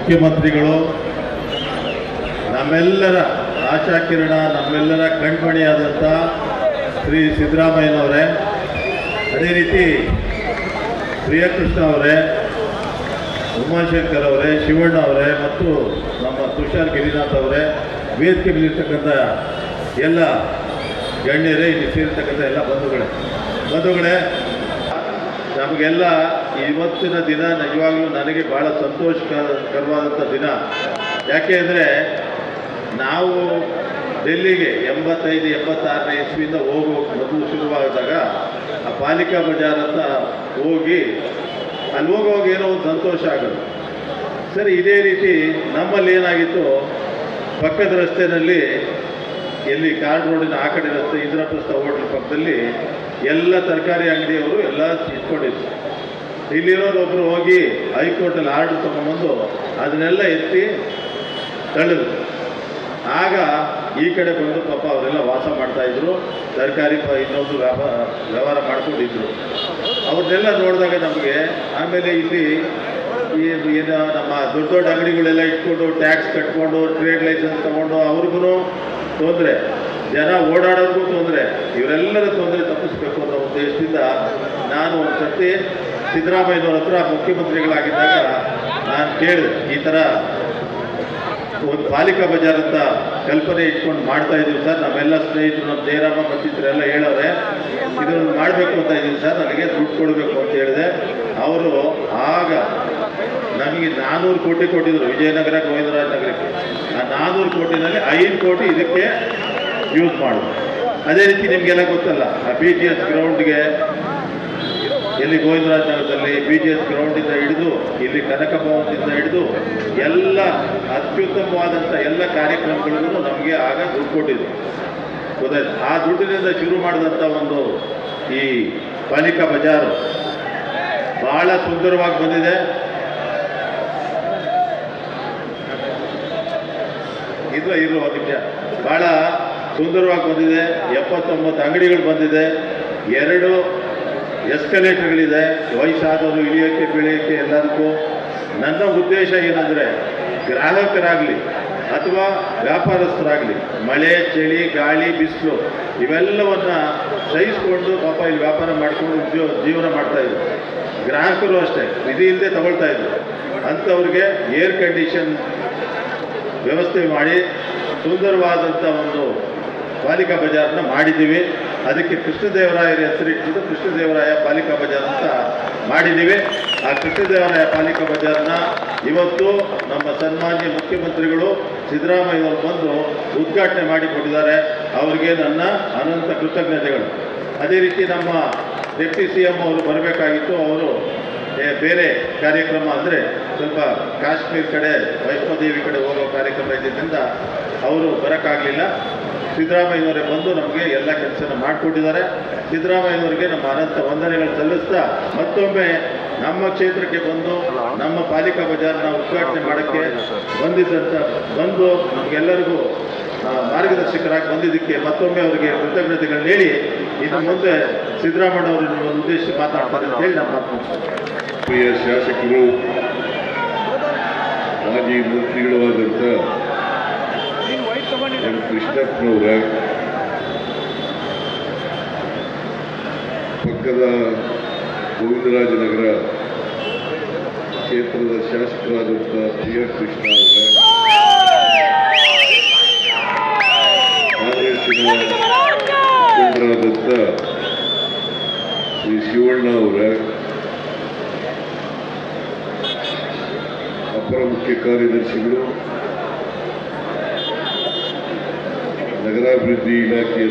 ಮುಖ್ಯಮಂತ್ರಿಗಳು, ನಮ್ಮೆಲ್ಲರ ಆಶಾಕಿರಣ, ನಮ್ಮೆಲ್ಲರ ಕಣ್ಮಣಿಯಾದಂಥ ಶ್ರೀ ಸಿದ್ದರಾಮಯ್ಯನವರೇ, ಅದೇ ರೀತಿ ಪ್ರಿಯಕೃಷ್ಣ ಅವರೇ, ಉಮಾಶಂಕರ್ ಅವರೇ, ಶಿವಣ್ಣ ಅವರೇ ಮತ್ತು ನಮ್ಮ ತುಷಾರ್ ಗಿರಿನಾಥ್ ಅವರೇ, ವೇದಿಕೆ ಮೇಲಿರ್ತಕ್ಕಂಥ ಎಲ್ಲ ಗಣ್ಯರೇ, ಇಲ್ಲಿ ಸೇರಿರ್ತಕ್ಕಂಥ ಎಲ್ಲ ಬಂಧುಗಳೇ, ನಮಗೆಲ್ಲ ಇವತ್ತಿನ ದಿನ ನಿಜವಾಗ್ಲೂ ನನಗೆ ಭಾಳ ಸಂತೋಷಕರವಾದಂಥ ದಿನ. ಯಾಕೆ ಅಂದರೆ ನಾವು ಡೆಲ್ಲಿಗೆ 85-86ನೇ ಇಸ್ವಿಯಿಂದ ಮೊದಲು ಶುರುವಾದಾಗ ಆ ಪಾಲಿಕಾ ಬಜಾರ್ ಅಂತ ಹೋಗಿ ಅಲ್ಲಿ ಹೋಗುವಾಗ ಏನೋ ಒಂದು ಸಂತೋಷ ಆಗೋದು. ಸರಿ, ಇದೇ ರೀತಿ ನಮ್ಮಲ್ಲಿ ಏನಾಗಿತ್ತು, ಪಕ್ಕದ ರಸ್ತೆಯಲ್ಲಿ ಎಲ್ಲಿ ಕಾರ್ಡ್ ರೋಡಿನ ಆ ಕಡೆ ರಸ್ತೆ ಇಂದ್ರಪ್ರಸ್ಥ ಹೋಟೆಲ್ ಪಕ್ಕದಲ್ಲಿ ಎಲ್ಲ ತರಕಾರಿ ಅಂಗಡಿಯವರು ಎಲ್ಲ ಇಟ್ಕೊಂಡಿದ್ರು. ಇಲ್ಲಿರೋರೊಬ್ಬರು ಹೋಗಿ ಹೈಕೋರ್ಟಲ್ಲಿ ಆರ್ಡರ್ ತೊಗೊಂಬಂದು ಅದನ್ನೆಲ್ಲ ಎತ್ತಿ ತಳ್ಳಿದ್ರು. ಆಗ ಈ ಕಡೆ ಬಂದು ಪಾಪ ಅವರೆಲ್ಲ ವಾಸ ಮಾಡ್ತಾಯಿದ್ರು, ತರಕಾರಿ ಇನ್ನೊಂದು ವ್ಯವಹಾರ ಮಾಡ್ಕೊಂಡಿದ್ರು. ಅವ್ರನ್ನೆಲ್ಲ ನೋಡಿದಾಗ ನಮಗೆ ಆಮೇಲೆ ಇಲ್ಲಿ ಏನು ನಮ್ಮ ದೊಡ್ಡ ದೊಡ್ಡ ಅಂಗಡಿಗಳೆಲ್ಲ ಇಟ್ಕೊಂಡು ಟ್ಯಾಕ್ಸ್ ಕಟ್ಕೊಂಡು ಟ್ರೇಡ್ ಲೈಸೆನ್ಸ್ ತೊಗೊಂಡು ಅವ್ರಿಗೂ ತೊಂದರೆ, ಜನ ಓಡಾಡೋದಕ್ಕೂ ತೊಂದರೆ, ಇವರೆಲ್ಲರ ತೊಂದರೆ ತಪ್ಪಿಸ್ಬೇಕು ಅನ್ನೋ ಉದ್ದೇಶದಿಂದ ನಾನು ಒಂದು ಸರ್ತಿ ಸಿದ್ದರಾಮಯ್ಯನವ್ರ ಹತ್ರ ಮುಖ್ಯಮಂತ್ರಿಗಳಾಗಿದ್ದಾಗ ನಾನು ಕೇಳಿದೆ, ಈ ಥರ ಒಂದು ಪಾಲಿಕಾ ಬಜಾರ್ ಅಂತ ಕಲ್ಪನೆ ಇಟ್ಕೊಂಡು ಮಾಡ್ತಾ ಇದ್ದೀವಿ ಸರ್, ನಮ್ಮೆಲ್ಲ ಸ್ನೇಹಿತರು, ನಮ್ಮ ಜಯರಾಮ ಮತ್ತಿತರೆಲ್ಲ ಹೇಳೋರೆ, ಇದನ್ನು ಮಾಡಬೇಕು ಅಂತ ಇದ್ದೀವಿ ಸರ್, ನನಗೆ ದುಡ್ಡು ಕೊಡಬೇಕು ಅಂತ ಹೇಳಿದೆ. ಅವರು ಆಗ ನಮಗೆ 400 ಕೋಟಿ ಕೊಟ್ಟಿದ್ರು ವಿಜಯನಗರ, ಗೋವಿಂದರಾಜ ನಗರಕ್ಕೆ. ಆ 400 ಕೋಟಿನಲ್ಲಿ 5 ಕೋಟಿ ಇದಕ್ಕೆ ಯೂಸ್ ಮಾಡೋದು. ಅದೇ ರೀತಿ ನಿಮಗೆಲ್ಲ ಗೊತ್ತಲ್ಲ, ಆ BGS ಗ್ರೌಂಡ್ಗೆ ಎಲ್ಲಿ ಗೋವಿಂದರಾಜ ನಗರದಲ್ಲಿ BGS ಗ್ರೌಂಡಿಂದ ಹಿಡಿದು ಇಲ್ಲಿ ಕನಕ ಭವನದಿಂದ ಹಿಡಿದು ಎಲ್ಲ ಅತ್ಯುತ್ತಮವಾದಂಥ ಎಲ್ಲ ಕಾರ್ಯಕ್ರಮಗಳಿಗೂ ನಮಗೆ ಆಗ ದುಡ್ಡು ಕೊಟ್ಟಿದ್ರು, ಗೊತ್ತಾಯ್ತು. ಆ ದುಡ್ಡಿನಿಂದ ಶುರು ಮಾಡಿದಂಥ ಒಂದು ಈ ಪಾಲಿಕಾ ಬಜಾರು ಭಾಳ ಸುಂದರವಾಗಿ ಬಂದಿದೆ. ಇರೋ ನಿಮಿಷ, ಭಾಳ ಸುಂದರವಾಗಿ ಬಂದಿದೆ. 79 ಅಂಗಡಿಗಳು ಬಂದಿದೆ, 2 ಎಸ್ಕಲೇಟರ್ಗಳಿದೆ, ವಯಸ್ಸಾದವರು ಇಳಿಯೋಕ್ಕೆ ಬೆಳೆಯೋಕ್ಕೆ ಎಲ್ಲದಕ್ಕೂ. ನನ್ನ ಉದ್ದೇಶ ಏನಂದರೆ, ಗ್ರಾಹಕರಾಗಲಿ ಅಥವಾ ವ್ಯಾಪಾರಸ್ಥರಾಗಲಿ ಮಳೆ, ಚಳಿ, ಗಾಳಿ, ಬಿಸಿಲು ಇವೆಲ್ಲವನ್ನು ಸಹಿಸ್ಕೊಂಡು ಪಾಪ ಇಲ್ಲಿ ವ್ಯಾಪಾರ ಮಾಡಿಕೊಂಡು ಜೀವನ ಮಾಡ್ತಾಯಿದ್ರು. ಗ್ರಾಹಕರು ಅಷ್ಟೇ ವಿಧಿ ಇಲ್ಲದೆ ತಗೊಳ್ತಾಯಿದ್ರು. ಅಂಥವ್ರಿಗೆ ಏರ್ ಕಂಡೀಷನ್ ವ್ಯವಸ್ಥೆ ಮಾಡಿ ಸುಂದರವಾದಂಥ ಒಂದು ಪಾಲಿಕಾ ಬಜಾರ್ನ ಮಾಡಿದ್ದೀವಿ. ಅದಕ್ಕೆ ಕೃಷ್ಣದೇವರಾಯರ ಹೆಸರಿಟ್ಟಿದ್ದು ಕೃಷ್ಣದೇವರಾಯ ಪಾಲಿಕಾ ಬಜಾರ್ ಅಂತ ಮಾಡಿದ್ದೀವಿ. ಆ ಕೃಷ್ಣದೇವರಾಯ ಪಾಲಿಕಾ ಬಜಾರ್ನ ಇವತ್ತು ನಮ್ಮ ಸನ್ಮಾನ್ಯ ಮುಖ್ಯಮಂತ್ರಿಗಳು ಸಿದ್ದರಾಮಯ್ಯವರು ಬಂದು ಉದ್ಘಾಟನೆ ಮಾಡಿಕೊಟ್ಟಿದ್ದಾರೆ. ಅವರಿಗೆ ನನ್ನ ಅನಂತ ಕೃತಜ್ಞತೆಗಳು. ಅದೇ ರೀತಿ ನಮ್ಮ ಡೆಪ್ಟಿ CM ಅವರು ಬರಬೇಕಾಗಿತ್ತು. ಅವರು ಬೇರೆ ಕಾರ್ಯಕ್ರಮ ಅಂದರೆ ಸ್ವಲ್ಪ ಕಾಶ್ಮೀರ ಕಡೆ ವೈಷ್ಣೋದೇವಿ ಕಡೆ ಹೋಗೋ ಕಾರ್ಯಕ್ರಮ ಇದ್ದಿದ್ದರಿಂದ ಅವರು ಬರೋಕ್ಕಾಗಲಿಲ್ಲ. ಸಿದ್ದರಾಮಯ್ಯನವರೇ ಬಂದು ನಮಗೆ ಎಲ್ಲ ಕೆಲಸನ ಮಾಡಿಕೊಟ್ಟಿದ್ದಾರೆ. ಸಿದ್ದರಾಮಯ್ಯನವರಿಗೆ ನಮ್ಮ ಅನಂತ ವಂದನೆಗಳು ಸಲ್ಲಿಸ್ತಾ, ಮತ್ತೊಮ್ಮೆ ನಮ್ಮ ಕ್ಷೇತ್ರಕ್ಕೆ ಬಂದು ನಮ್ಮ ಪಾಲಿಕಾ ಬಜಾರ್ನ ಉದ್ಘಾಟನೆ ಮಾಡೋಕ್ಕೆ ಬಂದು ನಮಗೆಲ್ಲರಿಗೂ ಮಾರ್ಗದರ್ಶಕರಾಗಿ ಬಂದಿದ್ದಕ್ಕೆ ಮತ್ತೊಮ್ಮೆ ಅವರಿಗೆ ಕೃತಜ್ಞತೆಗಳನ್ನ ಹೇಳಿ, ಇನ್ನು ಮುಂದೆ ಸಿದ್ದರಾಮಯ್ಯನವರು ಒಂದು ಉದ್ದೇಶ ಮಾತಾಡ್ತಾರೆ ಅಂತ ಹೇಳಿ ನಮ್ಮ ಮಾತು. ಪ್ರಿಯ ಶಾಸಕರು, ಮಾಜಿ ಮಂತ್ರಿಗಳು ಆದಂಥ ಕೃಷ್ಣಪ್ಪನವರ, ಪಕ್ಕದ ಗೋವಿಂದರಾಜನಗರ ಕ್ಷೇತ್ರದ ಶಾಸಕರಾದಂಥ ಪ್ರಿಯಕೃಷ್ಣ ಅವರ, ಕಾಂಗ್ರೆಸ್ಸಿನ ಮುಖಂಡರಾದಂಥ ಶ್ರೀ ಶಿವಣ್ಣ ಅವರ, ಅಪರ ಮುಖ್ಯ ಕಾರ್ಯದರ್ಶಿಗಳು, ನಗರಾಭಿವೃದ್ಧಿ ಇಲಾಖೆಯ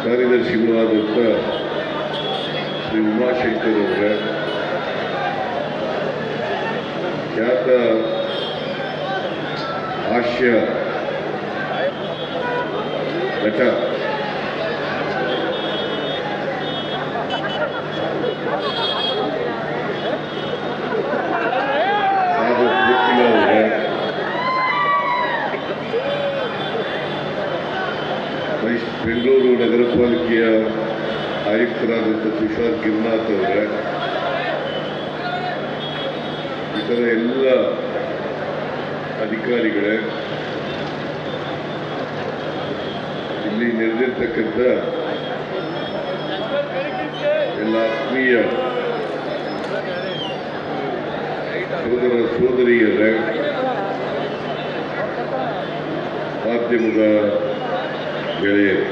ಕಾರ್ಯದರ್ಶಿಗಳು ಆದಂಥ ಶ್ರೀ ಉಮಾಶಂಕರ್ ಅವರ, ಖ್ಯಾತ ಹಾಸ್ಯ ನಟ ಬೆಂಗಳೂರು ನಗರ ಪಾಲಿಕೆಯ ಆಯುಕ್ತರಾದಂಥ ತುಷಾರ್ ಗಿರಿನಾಥ್ ಅವರ, ಇತರ ಎಲ್ಲ ಅಧಿಕಾರಿಗಳೇ, ಇಲ್ಲಿ ನೆರೆದಿರ್ತಕ್ಕಂಥ ಎಲ್ಲ ಆತ್ಮೀಯ ಸೋದರ ಸೋದರಿಯರೇ, ಮಾಧ್ಯಮದ ಗೆಳೆಯರು,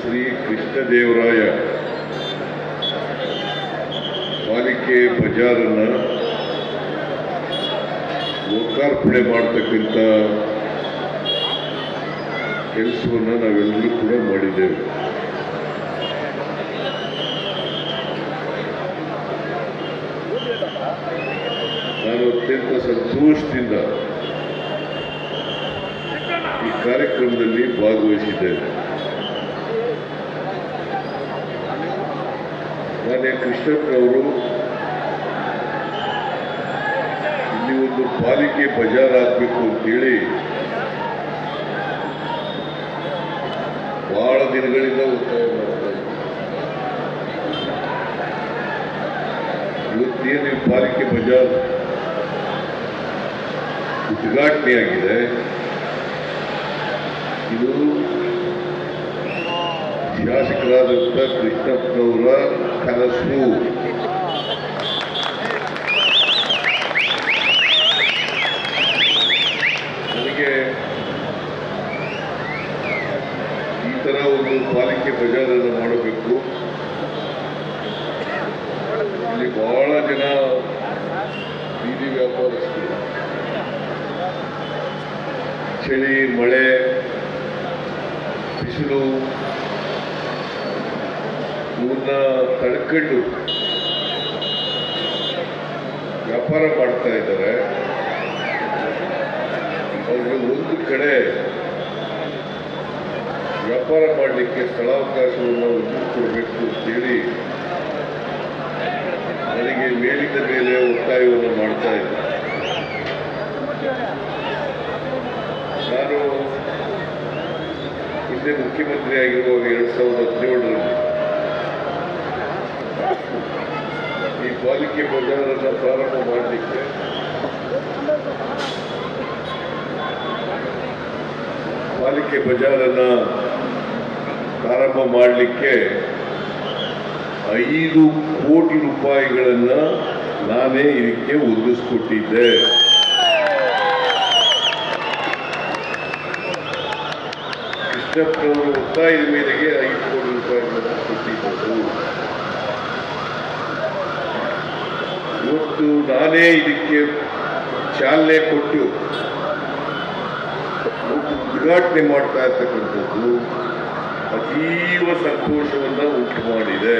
ಶ್ರೀ ಕೃಷ್ಣದೇವರಾಯ ಪಾಲಿಕೆ ಬಜಾರನ್ನು ಲೋಕಾರ್ಪಣೆ ಮಾಡತಕ್ಕಂಥ ಕೆಲಸವನ್ನು ನಾವೆಲ್ಲರೂ ಕೂಡ ಮಾಡಿದ್ದೇವೆ. ನಾನು ಅತ್ಯಂತ ಸಂತೋಷದಿಂದ ಈ ಕಾರ್ಯಕ್ರಮದಲ್ಲಿ ಭಾಗವಹಿಸಿದ್ದೇನೆ. ಮಾನ್ಯ ಕೃಷ್ಣಪ್ಪನವರು ಇಲ್ಲಿ ಒಂದು ಪಾಲಿಕೆ ಬಜಾರ್ ಆಗಬೇಕು ಅಂತೇಳಿ ಬಹಳ ದಿನಗಳಿಂದ ಒತ್ತಾಯ ಮಾಡ್ತಾರೆ. ಇವತ್ತೇನು ಪಾಲಿಕೆ ಬಜಾರ್ ಉದ್ಘಾಟನೆಯಾಗಿದೆ, ಇದು ಶಾಸಕರಾದಂಥ ಕೃಷ್ಣಪ್ಪನವರ ಕನಸು. ನನಗೆ ಈ ಥರ ಒಂದು ಪಾಲಿಕೆ ಬಜಾರನ್ನು ಮಾಡಬೇಕು, ಇಲ್ಲಿ ಬಹಳ ಜನ ಬೀದಿ ವ್ಯಾಪಾರಸ್ಥರು ಚಳಿ, ಮಳೆ, ಬಿಸಿಲು ಇವನ್ನ ತಡ್ಕೊಂಡು ವ್ಯಾಪಾರ ಮಾಡ್ತಾ ಇದ್ದಾರೆ. ಅವ್ರಿಗೆ ಒಂದು ಕಡೆ ವ್ಯಾಪಾರ ಮಾಡಲಿಕ್ಕೆ ಸ್ಥಳಾವಕಾಶವನ್ನು ಒದಗಿಸಿಕೊಡ್ಬೇಕು ಅಂತೇಳಿ ನನಗೆ ಮೇಲಿನ ಮೇಲೆ ಒತ್ತಾಯವನ್ನು ಮಾಡ್ತಾ ಇದ್ದಾರೆ. ನಾನು ಹಿಂದೆ ಮುಖ್ಯಮಂತ್ರಿ ಆಗಿರುವಾಗ 2017ರಲ್ಲಿ ಈ ಪಾಲಿಕೆ ಬಜಾರನ್ನು ಪ್ರಾರಂಭ ಮಾಡಲಿಕ್ಕೆ $5 ಕೋಟಿ ರೂಪಾಯಿಗಳನ್ನು ನಾನೇ ಇದಕ್ಕೆ ಒದಗಿಸ್ಕೊಟ್ಟಿದ್ದೆ. ಕೃಷ್ಣಪ್ಪನವರು ಒತ್ತಾಯದ ಮೇರೆಗೆ 5 ಕೋಟಿ ರೂಪಾಯಿಗಳನ್ನು ಕೊಟ್ಟಿದ್ದರು. ಇವತ್ತು ನಾನೇ ಇದಕ್ಕೆ ಚಾಲನೆ ಕೊಟ್ಟು ಉದ್ಘಾಟನೆ ಮಾಡ್ತಾ ಇರ್ತಕ್ಕಂಥದ್ದು ಅತೀವ ಸಂತೋಷವನ್ನು ಉಂಟು ಮಾಡಿದೆ.